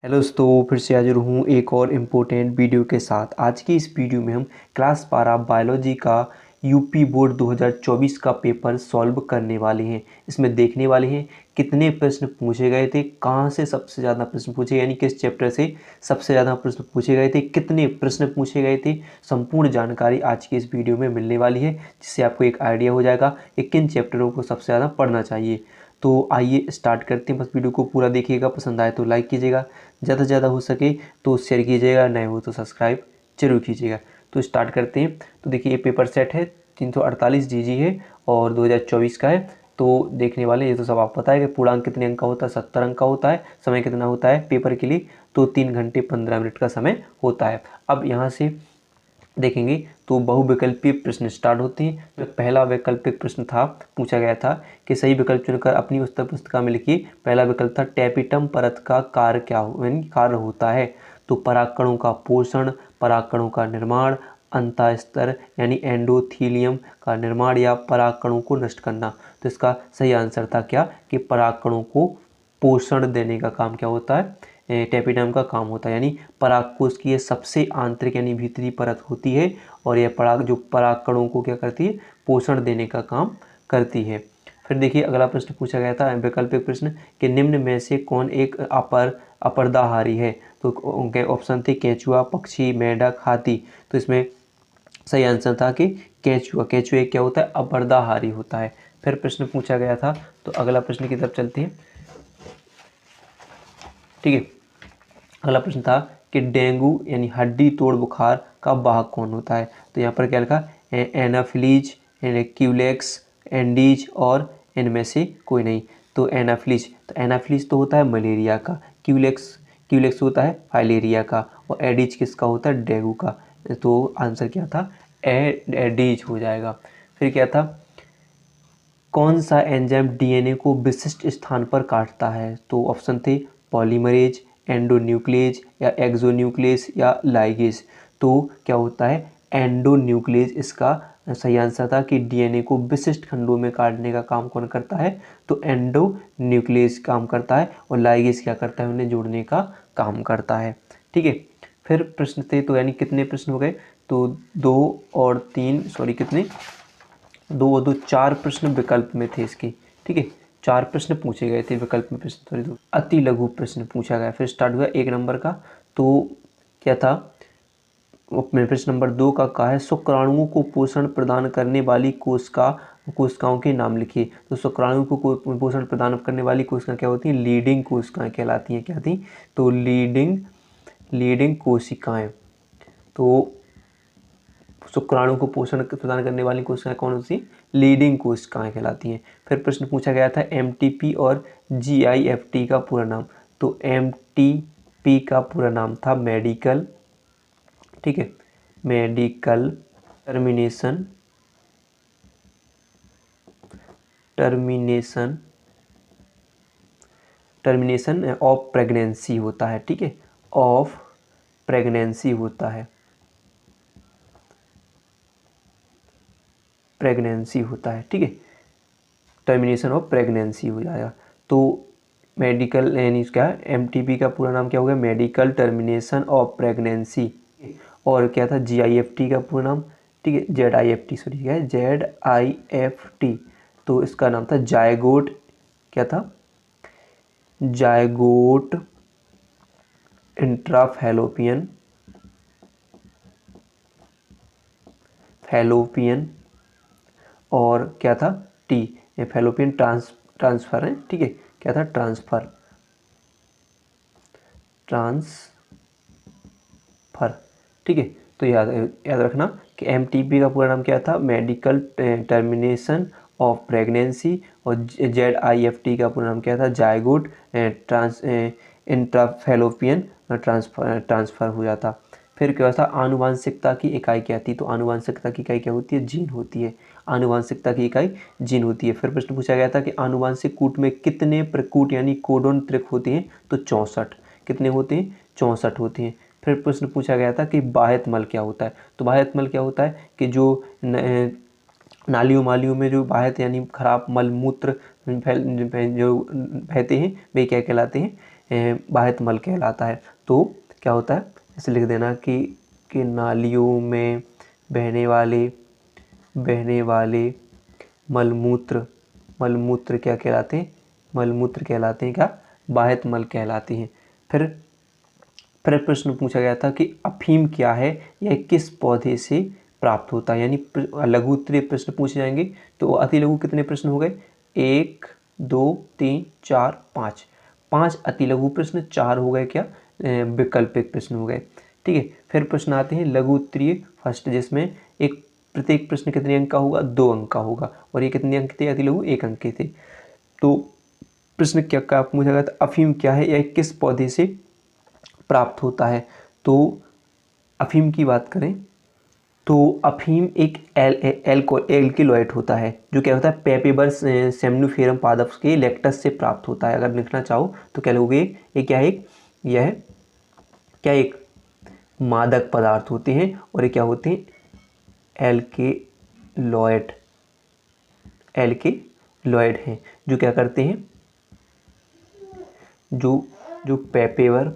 Hello दोस्तों, फिर से हाजिर हूँ एक और इम्पोर्टेंट वीडियो के साथ। आज की इस वीडियो में हम क्लास 12 बायोलॉजी का यूपी बोर्ड 2024 का पेपर सॉल्व करने वाले हैं। इसमें देखने वाले हैं कितने प्रश्न पूछे गए थे, कहाँ से सबसे ज़्यादा प्रश्न पूछे, यानी किस चैप्टर से सबसे ज़्यादा प्रश्न पूछे गए थे, कितने प्रश्न पूछे गए थे। संपूर्ण जानकारी आज की इस वीडियो में मिलने वाली है, जिससे आपको एक आइडिया हो जाएगा कि किन चैप्टरों को सबसे ज़्यादा पढ़ना चाहिए। तो आइए स्टार्ट करते हैं। बस वीडियो को पूरा देखिएगा, पसंद आए तो लाइक कीजिएगा, ज़्यादा से ज़्यादा हो सके तो शेयर कीजिएगा, नए हो तो सब्सक्राइब जरूर कीजिएगा। तो स्टार्ट करते हैं। तो देखिए, ये पेपर सेट है 348 जीजी है और 2024 का है। तो देखने वाले ये तो सब आप पता है कि पूर्णांक कितने अंक का होता है, 70 अंक का होता है। समय कितना होता है पेपर के लिए, तो 3 घंटे 15 मिनट का समय होता है। अब यहाँ से देखेंगे तो बहुविकल्पीय प्रश्न स्टार्ट होते हैं। तो पहला वैकल्पिक प्रश्न था, पूछा गया था कि सही विकल्प चुनकर अपनी उत्तर पुस्तिका में लिखिए। पहला विकल्प था टैपिटम परत का कार्य क्या हो, यानी कार्य होता है। तो परागकणों का पोषण, परागकणों का निर्माण, अंतःस्तर यानी एंडोथीलियम का निर्माण, या परागकणों को नष्ट करना। तो इसका सही आंसर था क्या कि परागकणों को पोषण देने का काम क्या होता है, टैपिडम का काम होता है। यानी परागकोश की ये सबसे आंतरिक यानी भीतरी परत होती है और यह परागकणों को क्या करती है, पोषण देने का काम करती है। फिर देखिए, अगला प्रश्न पूछा गया था वैकल्पिक प्रश्न कि निम्न में से कौन एक अपरदाहारी है। तो उनके ऑप्शन थे केंचुआ, पक्षी, मेंढक, हाथी। तो इसमें सही आंसर था कि केंचुआ। केंचुआ क्या होता है, अपरदाहारी होता है। फिर प्रश्न पूछा गया था, तो अगला प्रश्न की तरफ चलते हैं। ठीक है, अगला प्रश्न था कि डेंगू यानी हड्डी तोड़ बुखार का वाहक कौन होता है। तो यहाँ पर क्या लिखा, एनाफिलीज, क्यूलेक्स, एंडीज और इनमें से कोई नहीं। तो एनाफिलीज, तो एनाफिलीज तो होता है मलेरिया का, क्यूलेक्स क्यूलेक्स होता है फाइलेरिया का, और एडीज किसका होता है, डेंगू का। तो आंसर क्या था, एडीज हो जाएगा। फिर क्या था, कौन सा एंजाइम डीएनए को विशिष्ट स्थान पर काटता है। तो ऑप्शन थे पॉलीमरेज, एंडोन्यूक्लियेज, या एक्सोन्यूक्लियस, या लाइगेज। तो क्या होता है, एंडोन्यूक्लियस इसका सही आंसर था कि डीएनए को विशिष्ट खंडों में काटने का काम कौन करता है, तो एंडोन्यूक्लियस काम करता है, और लाइगेज क्या करता है, उन्हें जोड़ने का काम करता है। ठीक है, फिर प्रश्न थे, तो यानी कितने प्रश्न हो गए, तो 4 प्रश्न विकल्प में थे इसके। ठीक है, 4 प्रश्न पूछे गए थे विकल्प में प्रश्न, सॉरी, तो अति लघु प्रश्न पूछा गया। फिर स्टार्ट हुआ 1 नंबर का। तो क्या था, प्रश्न नंबर 2 का कहा है शुक्राणुओं को पोषण प्रदान करने वाली कोशिकाओं के नाम लिखिए। तो शुक्राणु को पोषण प्रदान करने वाली कोशिकाएं क्या होती हैं, लीडिंग कोशिकाएं कहलाती हैं। क्या थी, तो लीडिंग कोशिकाएं। तो शुक्राणु को पोषण प्रदान करने वाली कोशिकाएं कौन सी, लीडिंग कोशिकाएं कहलाती हैं। फिर प्रश्न पूछा गया था एमटीपी और जीआईएफटी का पूरा नाम। तो एमटीपी का पूरा नाम था मेडिकल, ठीक है, medical termination termination of pregnancy होता है। ठीक है, ऑफ प्रेगनेंसी होता है, प्रेगनेंसी होता है। ठीक है, टर्मिनेशन ऑफ प्रेगनेंसी हो जाएगा। तो मेडिकल यानी क्या है, एमटीपी का पूरा नाम क्या हो गया, मेडिकल टर्मिनेशन ऑफ प्रेगनेंसी। और क्या था, जीआईएफटी का पूरा नाम, ठीक है, जेडआईएफटी, सॉरी क्या है, जेडआईएफटी। तो इसका नाम था जायगोट, क्या था, जायगोट इंट्राफैलोपियन और क्या था, टी, फैलोपियन ट्रांसफर है। ठीक है, क्या था, ट्रांसफर, ठीक है। तो याद रखना कि एमटीपी का पूरा नाम क्या था, मेडिकल टर्मिनेशन ऑफ प्रेगनेंसी, और जेडआईएफटी का पूरा नाम क्या था, जायगोट इंट्राफैलोपियन ट्रांसफर हो जाता। फिर क्या था, आनुवांशिकता की इकाई क्या थी। तो आनुवांशिकता की इकाई क्या होती है, जीन होती है। आनुवांशिकता की इकाई जीन होती है। फिर प्रश्न पूछा गया था कि आनुवांशिक कूट में कितने प्रकूट यानी कोडोन त्रिक होते हैं। तो 64। कितने होते हैं, 64 होते हैं। फिर प्रश्न पूछा गया था कि बाह्यत मल क्या होता है। तो बाह्यत मल क्या होता है कि जो नालियों मालियों में जो बाह्यत यानी खराब मल मूत्र जो बहते हैं वे क्या कहलाते हैं, बाह्य मल कहलाता है। तो क्या होता है, इसे लिख देना कि नालियों में बहने वाले मलमूत्र क्या कहलाते हैं, मलमूत्र कहलाते हैं क्या, बाह्य मल कहलाते हैं। फिर प्रश्न पूछा गया था कि अफीम क्या है, यह किस पौधे से प्राप्त होता है। यानी लघु उत्तरीय प्रश्न पूछे जाएंगे। तो अति लघु कितने प्रश्न हो गए, 1 2 3 4 5, 5 अति लघु प्रश्न, 4 हो गए क्या, वैकल्पिक प्रश्न हो गए। ठीक है, फिर प्रश्न आते हैं लघु उत्तरीय फर्स्ट, जिसमें एक प्रत्येक प्रश्न कितने अंक का होगा, 2 अंक का होगा। और ये कितने अंक थे, अति लघु 1 अंक के थे। तो प्रश्न क्या पूछा गया था, अफीम क्या है, यह किस पौधे से प्राप्त होता है। तो अफीम की बात करें तो अफीम एक एल्किलॉइड होता है, जो क्या होता है, पेपेबर्स सेमनिफेरम पादप के लेक्टस से प्राप्त होता है। अगर लिखना चाहो तो क्या लोगे, ये क्या है, यह क्या एक मादक पदार्थ होते हैं, और ये क्या होते हैं, एल्किलॉइड हैं, जो क्या करते हैं, जो पेपेबर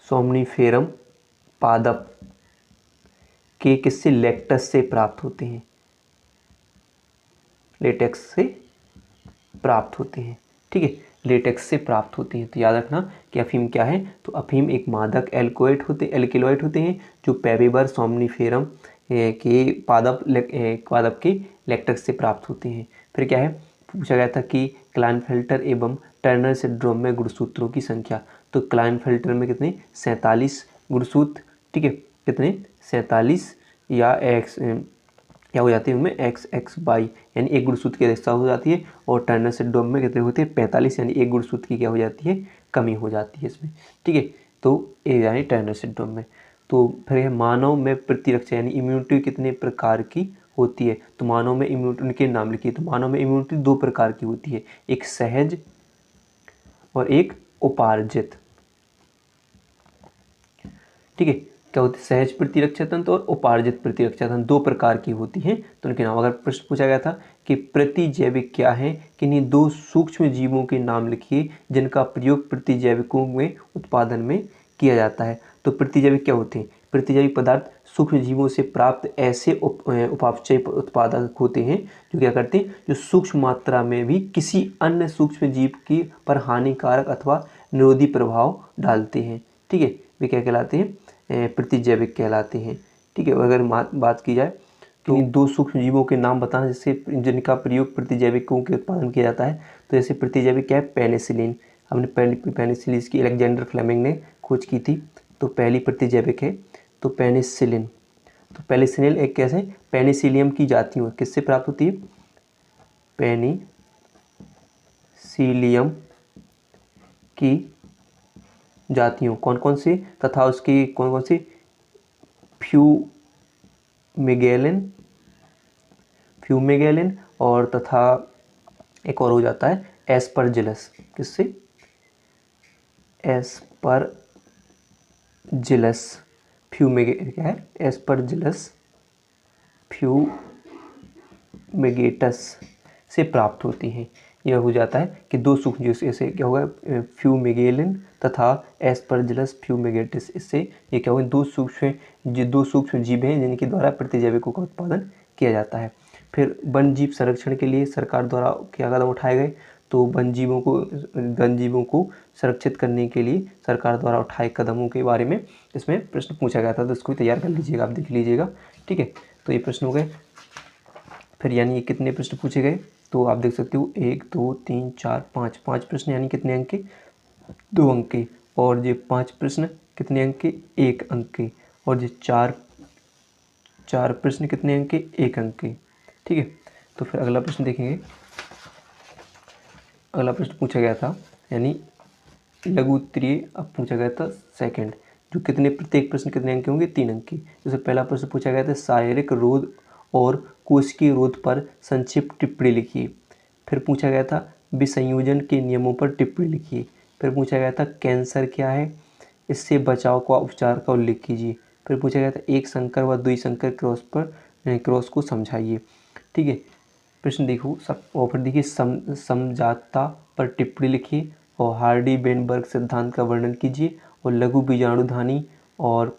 सोमनिफेरम पादप के किससे, लेक्टस से प्राप्त होते हैं, लेटेक्स से प्राप्त होते हैं। ठीक है, लेटेक्स से प्राप्त होती हैं। तो याद रखना कि अफीम क्या है, तो अफीम एक मादक एल्किलॉइड होते हैं, जो पेपेबर सोमनिफेरम के पादप के लेक्टेक्स से प्राप्त होते हैं। फिर क्या है, पूछा गया था कि क्लाइनफेल्टर एवं टर्नर सिंड्रोम में गुणसूत्रों की संख्या। तो क्लाइनफेल्टर में कितने, 47 गुणसूत्र। ठीक है, कितने, 47, या एक्स क्या हो जाती है उनमें, XXY, यानी एक गुणसूत्र की अधिकता हो जाती है। और टर्नर सिंड्रोम में कितने होते हैं, 45, यानी एक गुणसूत्र की क्या हो जाती है, कमी हो जाती है इसमें। ठीक है, तो ये यानी टर्नर सिंड्रोम में। तो फिर है मानव में प्रतिरक्षा यानी इम्यूनिटी कितने प्रकार की होती है। तो मानव में इम्यूनिटी, उनके नाम लिखिए। तो मानव में इम्यूनिटी 2 प्रकार की होती है, एक सहज और एक उपार्जित। ठीक है, क्या होती है, सहज प्रतिरक्षा तंत्र और उपार्जित प्रतिरक्षा तंत्र 2 प्रकार की होती हैं। तो उनके नाम, अगर प्रश्न पूछा गया था कि प्रतिजैविक क्या है, किन्हीं 2 सूक्ष्म जीवों के नाम लिखिए जिनका प्रयोग प्रतिजैविकों में उत्पादन में किया जाता है। तो प्रतिजैविक क्या होते हैं, प्रतिजैविक पदार्थ सूक्ष्म जीवों से प्राप्त ऐसे उपापचय उत्पादक होते हैं जो क्या करते हैं, जो सूक्ष्म मात्रा में भी किसी अन्य सूक्ष्म जीव की पर हानिकारक अथवा निरोधी प्रभाव डालते हैं। ठीक है, वे क्या कहलाते हैं, प्रतिजैविक कहलाते हैं। ठीक है, अगर बात की जाए तो 2 सूक्ष्म जीवों के नाम बताना जिनका प्रयोग प्रतिजैविकों के उत्पादन किया जाता है। तो जैसे प्रतिजैविक क्या है, पेनिसिलिन। हमने पहली पेनिसिलिन की अलेक्जेंडर फ्लेमिंग ने खोज की थी। तो पहली प्रतिजैविक है तो पेनिसिलिन। तो पेनिसिलिन एक कैसे, पेनिसिलियम की जातियों किससे प्राप्त होती है, पेनिसिलियम की जातियों कौन कौन सी, तथा उसकी कौन कौन सी, फ्यूमेगेलिन और तथा एक और हो जाता है एस्परजिलस। किससे, एस्परजिलस क्या है, एस्परजिलस फ्यूमेगेटस से प्राप्त होती हैं। यह हो जाता है कि 2 सूक्ष्म जीव से क्या होगा, फ्यूमेगेलिन तथा एस्परजिलस फ्यूमेगेटिस। इससे ये क्या होगा, 2 सूक्ष्म जीव हैं जिनके द्वारा प्रतिजैविकों का उत्पादन किया जाता है। फिर वन जीव संरक्षण के लिए सरकार द्वारा क्या कदम उठाए गए। तो वन जीवों को संरक्षित करने के लिए सरकार द्वारा उठाए कदमों के बारे में इसमें प्रश्न पूछा गया था। तो इसको तैयार कर लीजिएगा, आप देख लीजिएगा। ठीक है, तो ये प्रश्न हो गए। फिर यानी ये कितने प्रश्न पूछे गए, तो आप देख सकते हो 1 2 3 4 5 प्रश्न, यानी कितने अंक के, 2 अंक के। और ये 5 प्रश्न कितने अंक के, 1 अंक के। और ये 4 प्रश्न कितने अंक के, 1 अंक के। ठीक है, तो फिर अगला प्रश्न देखेंगे। अगला प्रश्न पूछा गया था यानी लघु उत्तरीय, अब पूछा गया था सेकंड, जो कितने, प्रत्येक प्रश्न कितने अंक के होंगे, 3 अंक के। जैसे पहला प्रश्न पूछा गया था शारीरिक रोध और कोशिकीय रोध पर संक्षिप्त टिप्पणी लिखिए। फिर पूछा गया था विसंयोजन के नियमों पर टिप्पणी लिखिए। फिर पूछा गया था कैंसर क्या है, इससे बचाव का उपचार का उल्लेख कीजिए। फिर पूछा गया था एक संकर व द्विसंकर क्रॉस को समझाइए। ठीक है, प्रश्न देखो सब, और फिर देखिए समझाता पर टिप्पणी लिखिए और हार्डी बेनबर्ग सिद्धांत का वर्णन कीजिए और लघु बीजाणुधानी और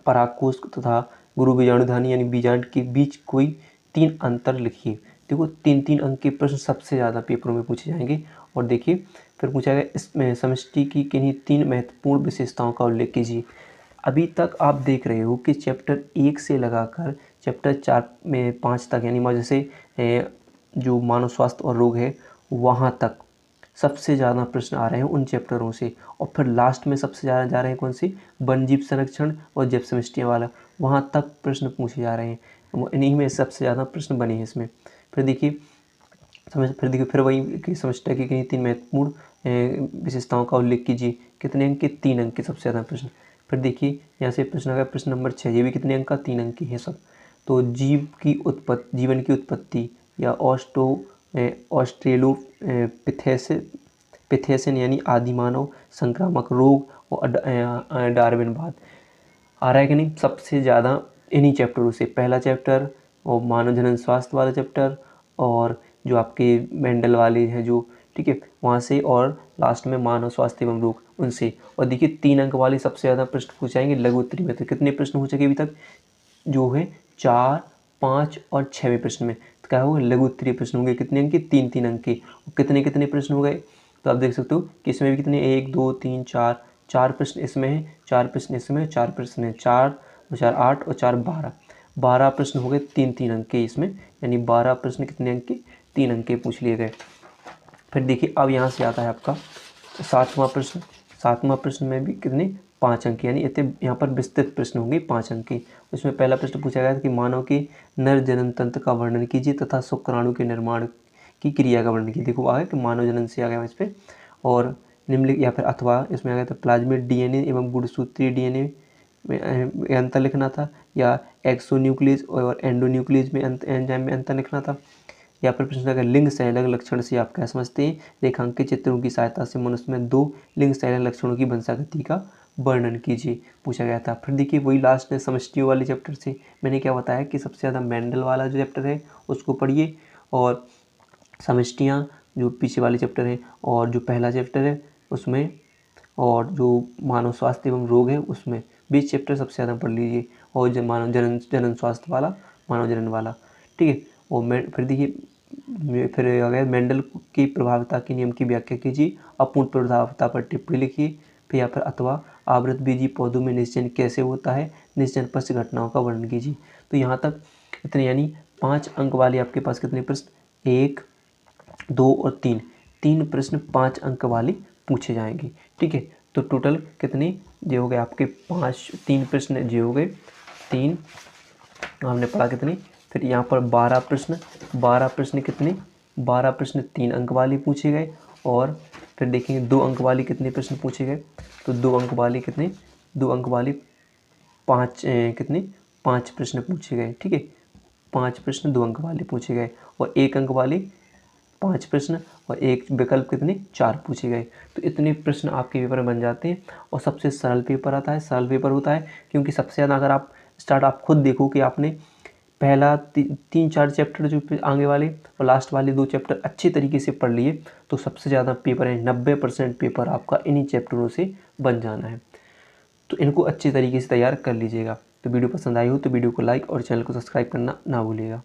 परागकोश तथा गुरु बीजाणुधानी यानी बीजांड के बीच कोई 3 अंतर लिखिए। देखो 3-3 अंक के प्रश्न सबसे ज़्यादा पेपरों में पूछे जाएंगे। और देखिए फिर पूछा गया इसमें समष्टि की किन्हीं 3 महत्वपूर्ण विशेषताओं का उल्लेख कीजिए। अभी तक आप देख रहे हो कि चैप्टर 1 से लगाकर चैप्टर 4 में 5 तक, यानी जैसे जो मानव स्वास्थ्य और रोग है वहाँ तक सबसे ज़्यादा प्रश्न आ रहे हैं उन चैप्टरों से। और फिर लास्ट में सबसे ज़्यादा जा रहे हैं कौन सी, वन्यजीव संरक्षण और जैव समष्टियाँ वाला, वहाँ तक प्रश्न पूछे जा रहे हैं। इन्हीं में सबसे ज़्यादा प्रश्न बने हैं इसमें। फिर देखिए फिर वही कि समझता है कि कहीं 3 महत्वपूर्ण विशेषताओं का उल्लेख कीजिए। कितने अंक के, 3 अंक के सबसे ज़्यादा प्रश्न। फिर देखिए यहाँ से प्रश्न आ गया प्रश्न नंबर 6, ये भी कितने अंक का, 3 अंक की है सब। तो जीवन की उत्पत्ति या ऑस्ट्रेलोपिथेसिस यानी आदिमानव, संक्रामक रोग और डार्विनवाद आ रहा है कि नहीं सबसे ज़्यादा इन्हीं चैप्टरों से। पहला चैप्टर और मानव जनन स्वास्थ्य वाला चैप्टर और जो आपके मेंडल वाले हैं जो, ठीक है, वहाँ से, और लास्ट में मानव स्वास्थ्य एवं रोग उनसे। और देखिए 3 अंक वाले सबसे ज़्यादा प्रश्न पूछाएंगे लघु उत्तरी में। तो कितने प्रश्न हो चुके अभी तक, जो है 4, 5 और 6वें प्रश्न में तो क्या होगा, लघु उत्तरीय प्रश्न होंगे। कितने अंक के, 3-3 अंक के। कितने कितने प्रश्न हो गए, तो आप देख सकते हो कि इसमें भी कितने, 1 2 3 4 प्रश्न इसमें हैं, 4 प्रश्न इसमें, 4 प्रश्न हैं, 4 और 4 8 और 4 12 प्रश्न हो गए 3-3 अंक के इसमें, यानी 12 प्रश्न कितने अंक के, 3 अंक के पूछ लिए गए। फिर देखिए अब यहाँ से आता है आपका 7वां प्रश्न। 7वां प्रश्न में भी कितने, 5 अंक, यानी इतने यहाँ पर विस्तृत प्रश्न होंगे 5 अंक के। उसमें पहला प्रश्न पूछा गया था कि मानव के नर जनन तंत्र का वर्णन कीजिए तथा शुक्राणु के निर्माण की क्रिया का वर्णन कीजिए। देखो आ गया कि मानव जनन से आ गया इस पर। और निम्नलिखित, या फिर अथवा इसमें आ गया था प्लाज्मिड डीएनए एवं गुणसूत्रीय डीएनए में अंतर लिखना था, या एक्सोन्यूक्लियस और एंडोन्यूक्लियस में एंजाइम में अंतर लिखना था। या फिर प्रश्न अगर लिंग सहलग लक्षण से आप क्या समझते हैं, रेखांकित चित्रों की सहायता से मनुष्य में 2 लिंग सहलग लक्षणों की वंशागति का वर्णन कीजिए पूछा गया था। फिर देखिए वही लास्ट में समष्टियों वाले चैप्टर से मैंने क्या बताया कि सबसे ज़्यादा मेंडल वाला जो चैप्टर है उसको पढ़िए, और समष्टियाँ जो पीछे वाले चैप्टर हैं, और जो पहला चैप्टर है उसमें, और जो मानव स्वास्थ्य एवं रोग है उसमें 20 चैप्टर सबसे ज़्यादा पढ़ लीजिए, और जो मानव जनन स्वास्थ्य वाला, मानव जनन वाला, ठीक है। और फिर देखिए फिर आ गया मेंडल की प्रभावता के नियम की व्याख्या कीजिए, अपूर्ण प्रभावता पर टिप्पणी लिखिए। फिर या फिर अथवा आवृतबीजी पौधों में निषेचन कैसे होता है, निषेचन पश्च घटनाओं का वर्णन कीजिए। तो यहाँ तक इतने, यानी 5 अंक वाले आपके पास कितने प्रश्न, 1 2 और 3 प्रश्न 5 अंक वाले पूछे जाएंगे, ठीक है। तो टोटल कितने जो हो गए आपके 3 प्रश्न जो हो गए 3, हमने पढ़ा कितने, फिर यहाँ पर 12 प्रश्न कितने, 12 प्रश्न 3 अंक वाले पूछे गए। और फिर देखेंगे 2 अंक वाले कितने प्रश्न पूछे गए, तो 2 अंक वाले कितने, 2 अंक वाले 5 प्रश्न पूछे गए, ठीक है। 5 प्रश्न 2 अंक वाले पूछे गए, और 1 अंक वाले 5 प्रश्न, और एक विकल्प कितने, 4 पूछे गए। तो इतने प्रश्न आपके पेपर में बन जाते हैं, और सबसे सरल पेपर आता है, सरल पेपर होता है क्योंकि सबसे ज़्यादा अगर आप खुद देखो कि आपने पहला 3-4 चैप्टर जो आगे वाले और लास्ट वाले 2 चैप्टर अच्छे तरीके से पढ़ लिए, तो सबसे ज़्यादा पेपर है 90% पेपर आपका इन्हीं चैप्टरों से बन जाना है। तो इनको अच्छे तरीके से तैयार कर लीजिएगा। तो वीडियो पसंद आई हो तो वीडियो को लाइक और चैनल को सब्सक्राइब करना ना भूलिएगा।